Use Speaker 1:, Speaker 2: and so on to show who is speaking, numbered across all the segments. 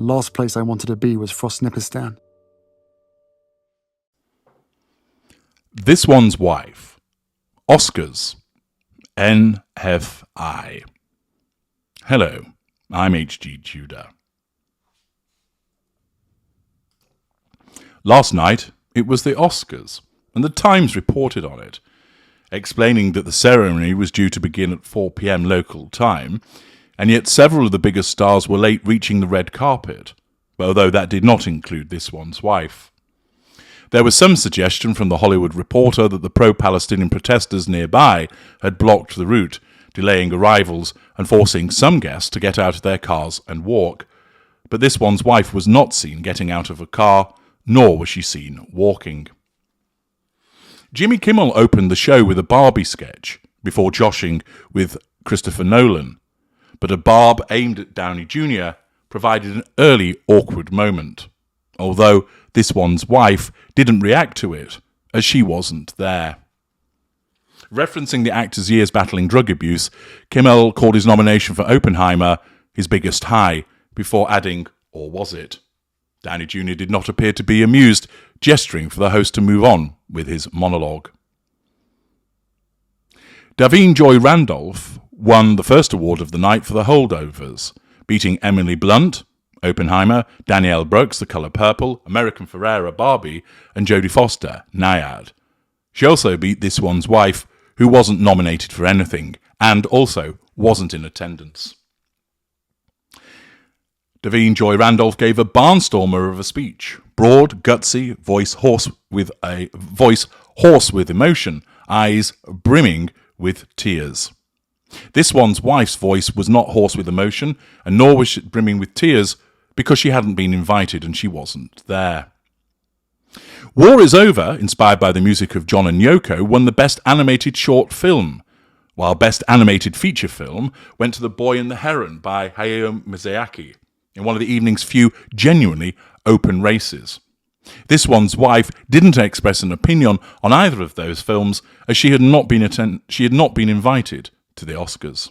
Speaker 1: The last place I wanted to be was Frostnipistan.
Speaker 2: This One's Wife. Oscars. NFI. Hello, I'm H.G. Tudor. Last night, it was the Oscars, and the Times reported on it, explaining that the ceremony was due to begin at 4 p.m. local time, and yet several of the biggest stars were late reaching the red carpet, although that did not include This One's Wife. There was some suggestion from the Hollywood Reporter that the pro-Palestinian protesters nearby had blocked the route, delaying arrivals and forcing some guests to get out of their cars and walk. But This One's Wife was not seen getting out of a car, nor was she seen walking. Jimmy Kimmel opened the show with a Barbie sketch before joshing with Christopher Nolan, but a barb aimed at Downey Jr. provided an early awkward moment, although This One's Wife didn't react to it, as she wasn't there. Referencing the actor's years battling drug abuse, Kimmel called his nomination for Oppenheimer his biggest high, before adding, or was it? Downey Jr. did not appear to be amused, gesturing for the host to move on with his monologue. Davine Joy Randolph won the first award of the night for The Holdovers, beating Emily Blunt, Oppenheimer, Danielle Brooks, The Colour Purple, American Ferrera, Barbie, and Jodie Foster, Nyad. She also beat This One's Wife, who wasn't nominated for anything, and also wasn't in attendance. Davine Joy Randolph gave a barnstormer of a speech, broad, gutsy, voice hoarse with emotion, eyes brimming with tears. This One's Wife's voice was not hoarse with emotion, and nor was it brimming with tears, because she hadn't been invited and she wasn't there. War Is Over, inspired by the music of John and Yoko, won the Best Animated Short Film, while Best Animated Feature Film went to The Boy and the Heron by Hayao Miyazaki, in one of the evening's few genuinely open races. This One's Wife didn't express an opinion on either of those films, as she had not been invited to the Oscars.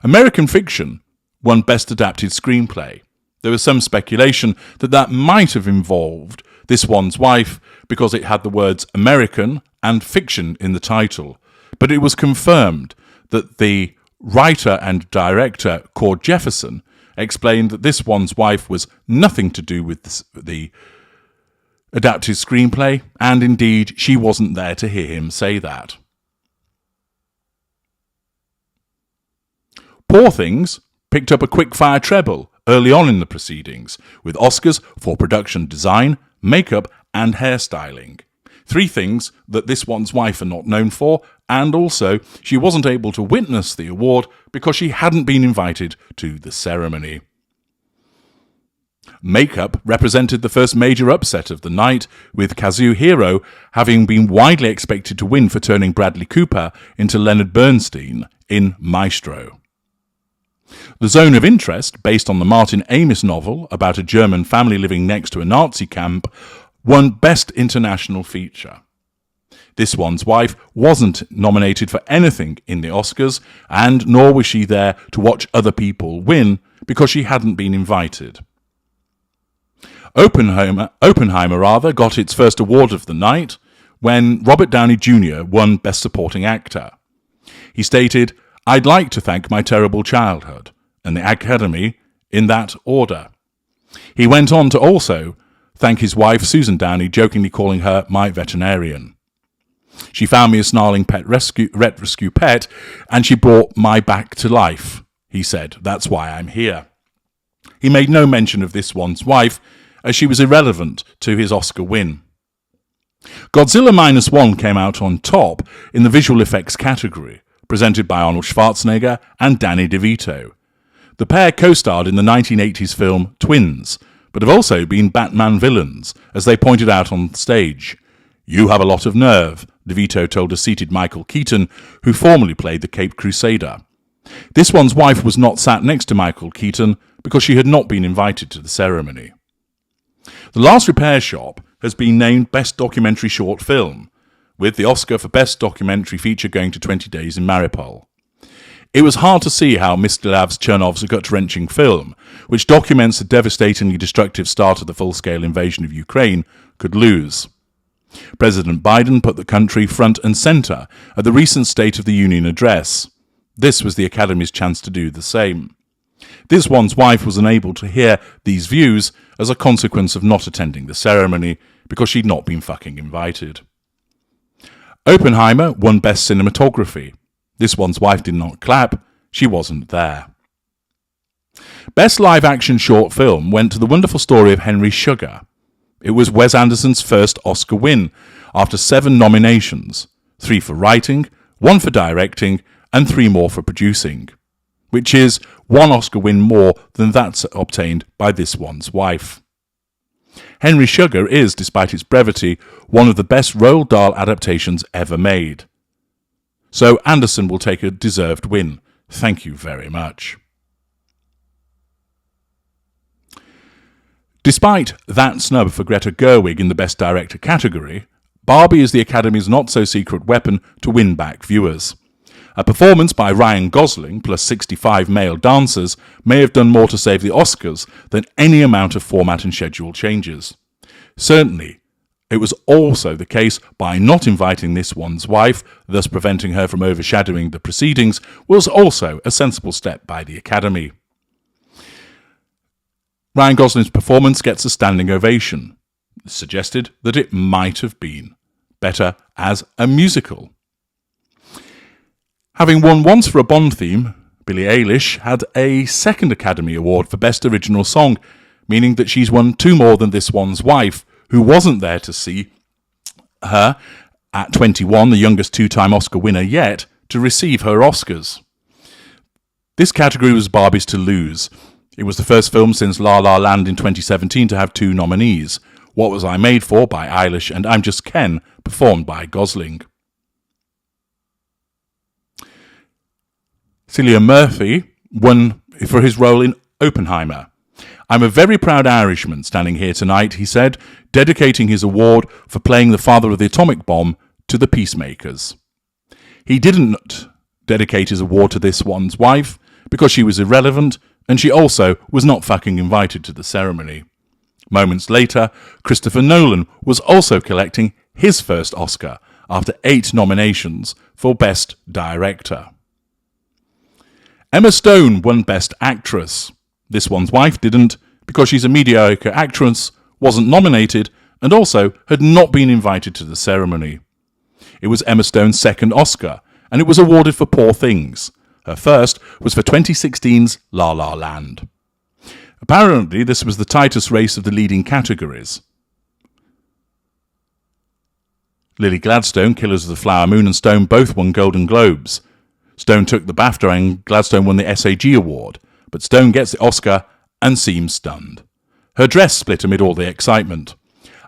Speaker 2: American Fiction won Best Adapted Screenplay. There was some speculation that might have involved This One's Wife because it had the words American and fiction in the title, but it was confirmed that the writer and director Cord Jefferson explained that This One's Wife was nothing to do with the adapted screenplay, and indeed she wasn't there to hear him say that. Poor Things picked up a quick-fire treble early on in the proceedings, with Oscars for production design, makeup and hairstyling. 3 things that This One's Wife are not known for, and also she wasn't able to witness the award because she hadn't been invited to the ceremony. Makeup represented the first major upset of the night, with Kazuhiro having been widely expected to win for turning Bradley Cooper into Leonard Bernstein in Maestro. The Zone of Interest, based on the Martin Amis novel about a German family living next to a Nazi camp, won Best International Feature. This One's Wife wasn't nominated for anything in the Oscars, and nor was she there to watch other people win because she hadn't been invited. Oppenheimer got its first award of the night when Robert Downey Jr. won Best Supporting Actor. He stated, "I'd like to thank my terrible childhood," and the Academy in that order. He went on to also thank his wife Susan Downey, jokingly calling her my veterinarian. "She found me a snarling pet rescue pet, and she brought my back to life," he said. "That's why I'm here." He made no mention of This One's Wife, as she was irrelevant to his Oscar win. Godzilla Minus One came out on top in the visual effects category, presented by Arnold Schwarzenegger and Danny DeVito. The pair co-starred in the 1980s film Twins, but have also been Batman villains, as they pointed out on stage. "You have a lot of nerve," DeVito told a seated Michael Keaton, who formerly played the Caped Crusader. This One's Wife was not sat next to Michael Keaton because she had not been invited to the ceremony. The Last Repair Shop has been named Best Documentary Short Film, with the Oscar for Best Documentary Feature going to 20 Days in Mariupol. It was hard to see how Mstislav Chernov's gut-wrenching film, which documents the devastatingly destructive start of the full-scale invasion of Ukraine, could lose. President Biden put the country front and centre at the recent State of the Union address. This was the Academy's chance to do the same. This one's wife was unable to hear these views as a consequence of not attending the ceremony because she'd not been fucking invited. Oppenheimer won Best Cinematography. This one's wife did not clap, she wasn't there. Best Live-Action Short Film went to The Wonderful Story of Henry Sugar. It was Wes Anderson's first Oscar win, after 7 nominations, 3 for writing, 1 for directing, and 3 more for producing, which is 1 Oscar win more than that's obtained by this one's wife. Henry Sugar is, despite its brevity, one of the best Roald Dahl adaptations ever made. So Anderson will take a deserved win. Thank you very much. Despite that snub for Greta Gerwig in the Best Director category, Barbie is the Academy's not-so-secret weapon to win back viewers. A performance by Ryan Gosling plus 65 male dancers may have done more to save the Oscars than any amount of format and schedule changes. Certainly, it was also the case by not inviting this one's wife, thus preventing her from overshadowing the proceedings, was also a sensible step by the Academy. Ryan Gosling's performance gets a standing ovation. It's suggested that it might have been better as a musical. Having won once for a Bond theme, Billie Eilish had a second Academy Award for Best Original Song, meaning that she's won 2 more than this one's wife, who wasn't there to see her, at 21, the youngest 2-time Oscar winner yet, to receive her Oscars. This category was Barbie's to lose. It was the first film since La La Land in 2017 to have 2 nominees, What Was I Made For by Eilish and I'm Just Ken, performed by Gosling. Cillian Murphy won for his role in Oppenheimer. I'm a very proud Irishman standing here tonight, he said, dedicating his award for playing the father of the atomic bomb to the peacemakers. He didn't dedicate his award to this one's wife because she was irrelevant and she also was not fucking invited to the ceremony. Moments later, Christopher Nolan was also collecting his first Oscar after 8 nominations for Best Director. Emma Stone won Best Actress. This one's wife didn't because she's a mediocre actress, wasn't nominated, and also had not been invited to the ceremony. It was Emma Stone's second Oscar, and it was awarded for Poor Things. Her first was for 2016's La La Land. Apparently, this was the tightest race of the leading categories. Lily Gladstone, Killers of the Flower Moon, and Stone both won Golden Globes. Stone took the BAFTA and Gladstone won the SAG award, but Stone gets the Oscar and seems stunned. Her dress split amid all the excitement.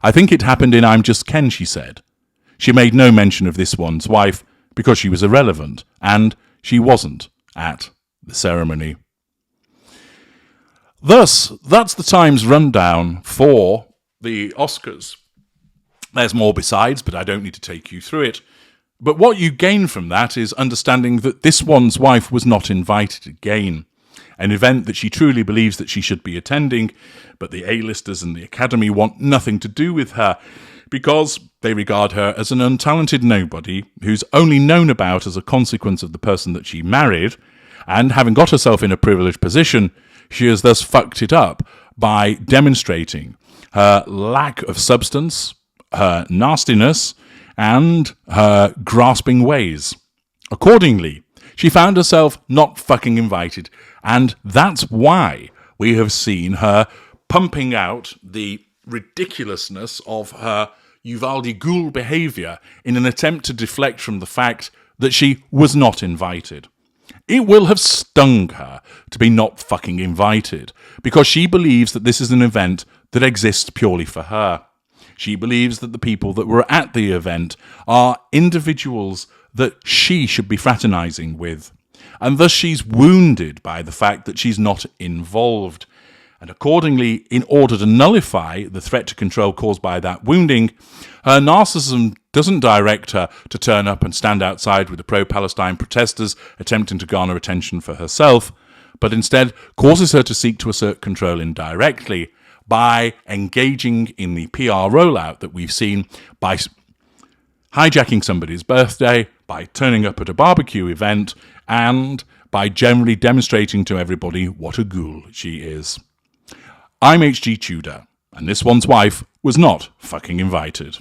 Speaker 2: I think it happened in I'm Just Ken, she said. She made no mention of this one's wife because she was irrelevant, and she wasn't at the ceremony. Thus, that's the Times rundown for the Oscars. There's more besides, but I don't need to take you through it. But what you gain from that is understanding that this one's wife was not invited again, an event that she truly believes that she should be attending, but the A-listers and the Academy want nothing to do with her because they regard her as an untalented nobody who's only known about as a consequence of the person that she married, and having got herself in a privileged position, she has thus fucked it up by demonstrating her lack of substance, her nastiness, and her grasping ways. Accordingly, she found herself not fucking invited, and that's why we have seen her pumping out the ridiculousness of her Uvalde Ghoul behaviour in an attempt to deflect from the fact that she was not invited. It will have stung her to be not fucking invited, because she believes that this is an event that exists purely for her. She believes that the people that were at the event are individuals that she should be fraternising with. And thus she's wounded by the fact that she's not involved. And accordingly, in order to nullify the threat to control caused by that wounding, her narcissism doesn't direct her to turn up and stand outside with the pro-Palestine protesters attempting to garner attention for herself, but instead causes her to seek to assert control indirectly by engaging in the PR rollout that we've seen, by hijacking somebody's birthday, by turning up at a barbecue event, and by generally demonstrating to everybody what a ghoul she is. I'm H.G. Tudor, and this one's wife was not fucking invited.